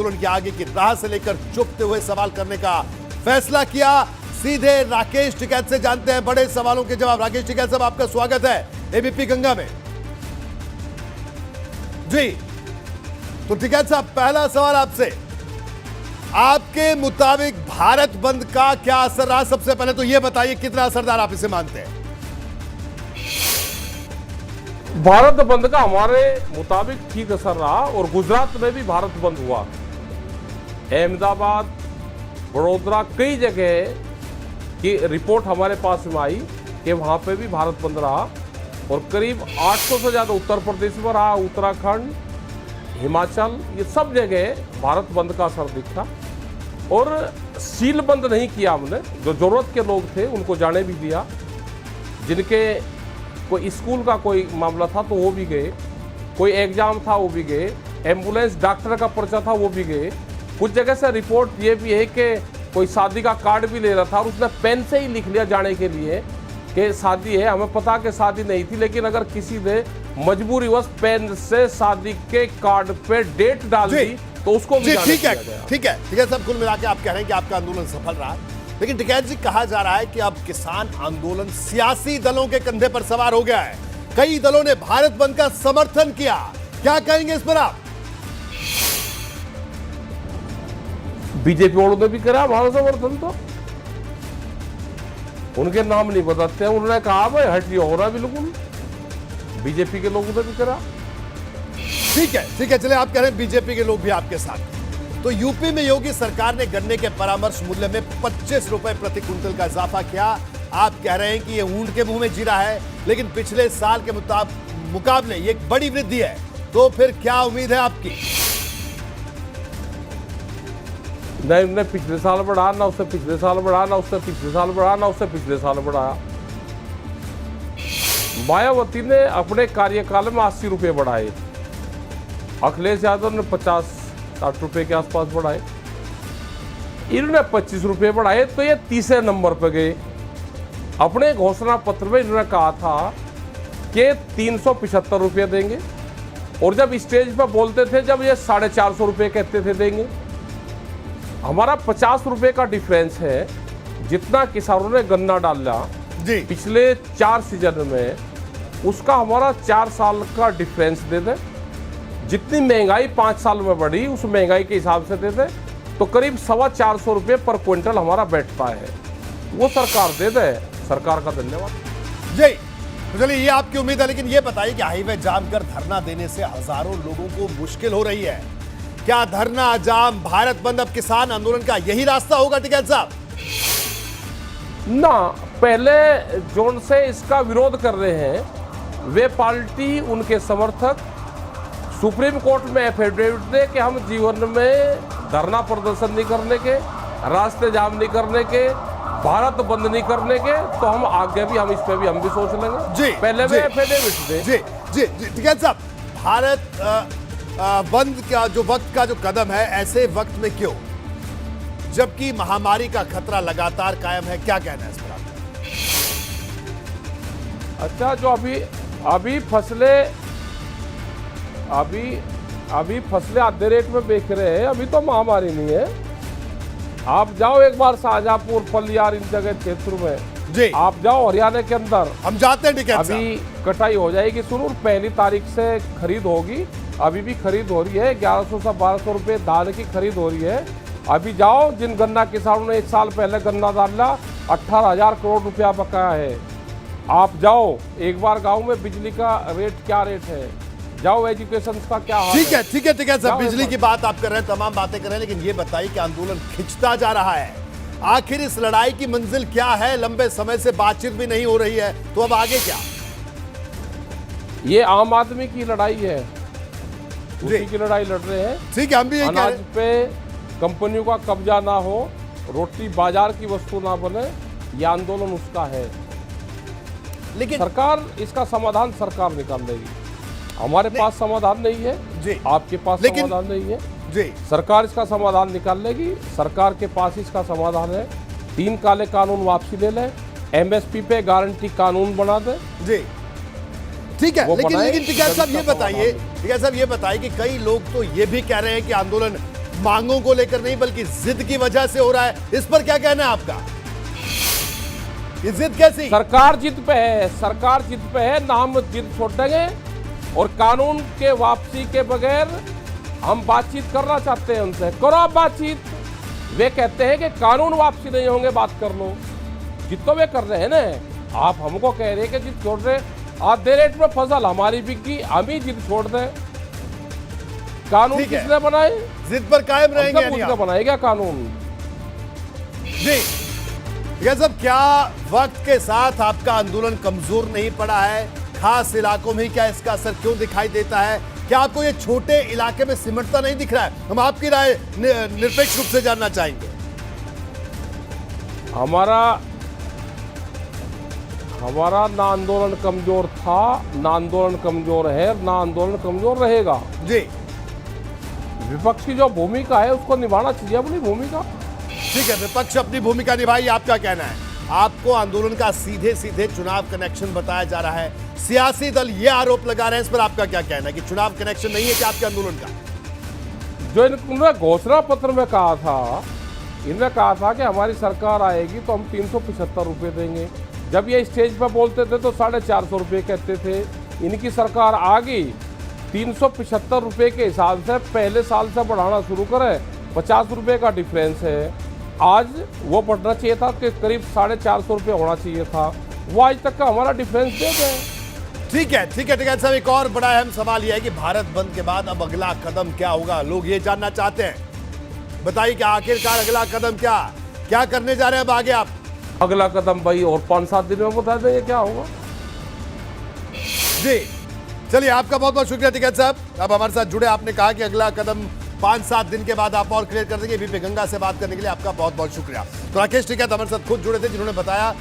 आंदोलन के आगे की राह से लेकर चुपते हुए सवाल करने का फैसला किया। सीधे राकेश टिकैत से जानते हैं बड़े सवालों के जवाब। राकेश टिकैत साहब, आपका स्वागत है एबीपी गंगा में। जी तो टिकैत साहब, पहला सवाल आपसे, आपके मुताबिक भारत बंद का क्या असर रहा? सबसे पहले तो यह बताइए कितना असरदार आप इसे मानते हैं? भारत बंद का हमारे मुताबिक ठीक असर रहा और गुजरात में भी भारत बंद हुआ। अहमदाबाद, बड़ौदा, कई जगह की रिपोर्ट हमारे पास में आई कि वहां पे भी भारत बंद रहा और करीब 800 से ज्यादा उत्तर प्रदेश में रहा, उत्तराखंड, हिमाचल, ये सब जगह भारत बंद का असर दिखा। और सील बंद नहीं किया हमने, जो जरूरत के लोग थे उनको जाने भी दिया, जिनके कोई स्कूल का कोई मामला था तो वो भी गए, कोई एग्जाम था वो भी गए, एम्बुलेंस डॉक्टर का पर्चा था वो भी गए। कुछ जगह से रिपोर्ट ये भी है कि कोई शादी का कार्ड भी ले रहा था और उसने पेन से ही लिख लिया जाने के लिए कि शादी है, हमें पता कि शादी नहीं थी, लेकिन अगर किसी ने मजबूरीवश पेन से शादी के कार्ड पे डेट डाल दी तो उसको भी ठीक है सब कुल मिला के आप कह रहे हैं कि आपका आंदोलन सफल रहा, लेकिन टिकैत जी, कहा जा रहा है कि अब किसान आंदोलन सियासी दलों के कंधे पर सवार हो गया है। कई दलों ने भारत बंद का समर्थन किया, क्या कहेंगे इस पर आप? बीजेपी वालों ने भी करा भारत समर्थन, तो उनके नाम नहीं बताते हैं, उन्होंने कहा भाई हटिए हो रहा, बिल्कुल बीजेपी के लोगों ने भी करा। ठीक है, चले, आप कह रहे हैं बीजेपी के लोग भी आपके साथ। तो यूपी में योगी सरकार ने गन्ने के परामर्श मूल्य में 25 रुपए प्रति क्विंटल का इजाफा किया। आप कह रहे हैं कि ये ऊंट के मुंह में जीरा है, लेकिन पिछले साल के मुकाबले ये एक बड़ी वृद्धि है, तो फिर क्या उम्मीद है आपकी? नहीं, उन्होंने पिछले साल बढ़ा, ना उससे पिछले साल बढ़ा, ना उससे पिछले साल बढ़ा, ना उससे पिछले साल बढ़ाया। मायावती ने अपने कार्यकाल में 80 रुपये बढ़ाए, अखिलेश यादव ने 50-60 रुपये के आसपास बढ़ाए, इन्होंने 25 रुपये बढ़ाए, तो ये तीसरे नंबर पर गए। अपने घोषणा पत्र में इन्होंने कहा था कि 375 रुपये देंगे, और जब स्टेज पर बोलते थे, जब ये 450 रुपये कहते थे देंगे। हमारा 50 रुपये का डिफरेंस है, जितना किसानों ने गन्ना डाला पिछले 4 सीजन में, उसका हमारा 4 साल का डिफरेंस दे दे। जितनी महंगाई 5 साल में बढ़ी, उस महंगाई के हिसाब से दे दे, तो करीब 425 रुपये पर क्विंटल हमारा बैठता है, वो सरकार दे दे। सरकार का धन्यवाद जी। तो चलिए, ये आपकी उम्मीद है, लेकिन ये बताइए कि हाईवे जाम कर धरना देने से हजारों लोगों को मुश्किल हो रही है। क्या धरना, जाम, भारत बंद अब किसान आंदोलन का यही रास्ता होगा टिकैत साहब? ना, पहले जोन से इसका विरोध कर रहे हैं वे पार्टी, उनके समर्थक सुप्रीम कोर्ट में एफिडेविट दे कि हम जीवन में धरना प्रदर्शन नहीं करने के, रास्ते जाम नहीं करने के, भारत बंद नहीं करने के, तो हम आगे भी हम इस पे भी हम भी सोच लेंगे। जी, पहले वे एफिडेविट दे। जी टिकैत साहब, भारत बंद का जो वक्त का जो कदम है, ऐसे वक्त में क्यों, जबकि महामारी का खतरा लगातार कायम है? क्या कहना है इस पर आपका? अच्छा, जो अभी फसलें आधे रेट में बेच रहे हैं, अभी तो महामारी नहीं है। आप जाओ एक बार शाहजहांपुर, पलियार, इन जगह क्षेत्र में जी, आप जाओ हरियाणा के अंदर, हम जाते हैं टिकैत साहब। अभी कटाई हो जाएगी शुरू, 1 तारीख से खरीद होगी, अभी भी खरीद हो रही है, 1100 से 1200 रुपये धान की खरीद हो रही है। अभी जाओ, जिन गन्ना किसानों ने 1 साल पहले गन्ना डाला, 18,000 करोड़ रुपया बकाया है। आप जाओ एक बार गांव में, बिजली का रेट क्या रेट है, जाओ एजुकेशन का क्या हाल है। ठीक है साहब, बिजली की बात आप कर रहे हैं, तमाम बातें कर रहे हैं, लेकिन ये बताइए कि आंदोलन खिंचता जा रहा है, आखिर इस लड़ाई की मंजिल क्या है? लंबे समय से बातचीत भी नहीं हो रही है, तो अब आगे क्या? ये आम आदमी की लड़ाई है, उसी की लड़ाई लड़ रहे हैं। ठीक है, हम भी यही कह रहे हैं। अनाज पे कंपनियों का कब्जा ना हो, रोटी बाजार की वस्तु ना बने, ये आंदोलन उसका है। लेकिन सरकार इसका समाधान सरकार निकाल देगी, हमारे पास समाधान नहीं है जी, आपके पास समाधान नहीं है जी, सरकार इसका समाधान निकाल लेगी। सरकार के पास इसका समाधान है, 3 काले कानून वापसी ले लें, एमएसपी पे गारंटी कानून बना दे जी। ठीक है, लेकिन टिकैत साहब ये बताइए कि कई लोग तो ये भी कह रहे हैं कि आंदोलन मांगों को लेकर नहीं बल्कि जिद की वजह से हो रहा है, इस पर क्या कहना है आपका? ये जिद कैसी? सरकार जिद पे है, सरकार जिद पे है ना, हम जिद छोड़ देंगे और कानून के वापसी के बगैर हम बातचीत करना चाहते हैं उनसे। करो आप बातचीत। वे कहते हैं कि कानून वापसी नहीं होंगे, बात कर लो। जिद तो वे कर रहे हैं ना, आप हमको कह रहे हैं कि जिद छोड़ रहे। आधे रेट में फसल हमारी बिकी, हम ही जिद छोड़ दें। कानून ठीक है। किसने बनाए? जिद पर कायम रहेंगे यानी उसने आप? बनाएगा कानून। जी ये सब, क्या वक्त के साथ आपका आंदोलन कमजोर नहीं पड़ा है? खास इलाकों में क्या इसका असर क्यों दिखाई देता है? क्या आपको ये छोटे इलाके में सिमटता नहीं दिख रहा है? हम आपकी राय निरपेक्ष रूप से जानना चाहेंगे। हमारा ना आंदोलन कमजोर था, ना आंदोलन कमजोर है, ना आंदोलन कमजोर रहेगा। जी विपक्ष की जो भूमिका है उसको निभाना चाहिए, अपनी भूमिका। ठीक है, विपक्ष अपनी भूमिका निभाई, आपका कहना है। आपको आंदोलन का सीधे सीधे चुनाव कनेक्शन बताया जा रहा है। सियासी दल ये आरोप लगा रहे हैं, इस पर आपका क्या कहना है कि चुनाव कनेक्शन नहीं है क्या आपके आंदोलन का? जो इन्होंने घोषणा पत्र में कहा था, इन्होंने कहा था कि हमारी सरकार आएगी तो हम 375 रुपये देंगे। जब ये स्टेज पर बोलते थे तो 450 रुपये कहते थे। इनकी सरकार आ गई, 375 रुपये के हिसाब से पहले साल से बढ़ाना शुरू करें, 50 रुपये का डिफरेंस है। आज वो बढ़ना चाहिए था कि करीब 450 रुपये होना चाहिए था, वो आज तक का हमारा डिफरेंस दे दें। ठीक है, ठीक है, ठीक है साहब। एक और बड़ा अहम सवाल यह है कि भारत बंद के बाद अब अगला कदम क्या होगा, लोग ये जानना चाहते हैं। बताइए कि आखिरकार अगला कदम क्या करने जा रहे हैं अब आगे आप? अगला कदम भाई और 5-7 दिन में बता देंगे क्या होगा। जी चलिए, आपका बहुत बहुत शुक्रिया टिकैत साहब, अब हमारे साथ जुड़े। आपने कहा कि अगला कदम 5-7 दिन के बाद आप और क्लियर कर देंगे। बीपी गंगा से बात करने के लिए आपका बहुत बहुत शुक्रिया। तो राकेश टिकैत हमारे साथ खुद जुड़े थे, जिन्होंने बताया